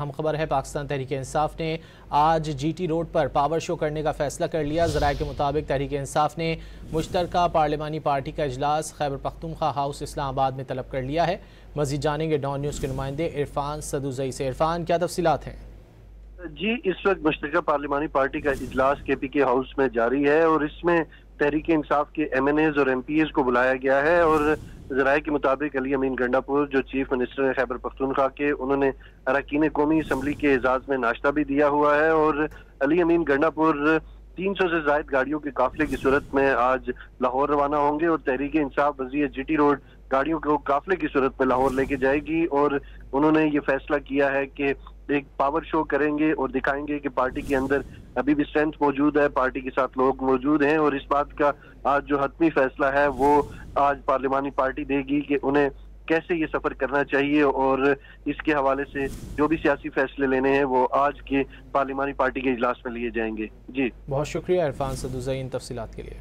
अहम खबर है, पाकिस्तान तहरीक इंसाफ ने आज GT रोड पर पावर शो करने का फैसला कर लिया। ज़राए के मुताबिक तहरीक इंसाफ ने मुश्तरका पार्लिमानी पार्टी का इजलास खैबर पख्तूनख्वा हाउस इस्लामाबाद में तलब कर लिया है। मज़ीद जानेंगे डॉन न्यूज़ के नुमाइंदे इरफान सदुज़ई से। इरफान, क्या तफसीलात हैं? जी, इस वक्त मुश्तरका पार्लिमानी पार्टी का इजलास KPK हाउस में जारी है और इसमें तहरीक इंसाफ के MNAs और MPs को बुलाया गया है। और ज़राए के मुताबिक अली अमीन गंडापुर जो चीफ मिनिस्टर है खैबर पख्तूनख्वा के, उन्होंने अरकान कौमी असम्बली के एजाज में नाश्ता भी दिया हुआ है। और अली अमीन गंडापुर 300 से ज्यादा गाड़ियों के काफिले की सूरत में आज लाहौर रवाना होंगे और तहरीक इंसाफ वज़ीर GT रोड गाड़ियों को काफिले की सूरत में लाहौर लेके जाएगी। और उन्होंने ये फैसला किया है कि एक पावर शो करेंगे और दिखाएंगे कि पार्टी के अंदर अभी भी स्ट्रेंथ मौजूद है, पार्टी के साथ लोग मौजूद हैं। और इस बात का आज जो हतमी फैसला है वो आज पार्लिमानी पार्टी देगी कि उन्हें कैसे ये सफर करना चाहिए। और इसके हवाले से जो भी सियासी फैसले लेने हैं वो आज के पार्लिमानी पार्टी के इजलास में लिए जाएंगे। जी, बहुत शुक्रिया इरफान सदुज़ई इन तफसीलात के लिए।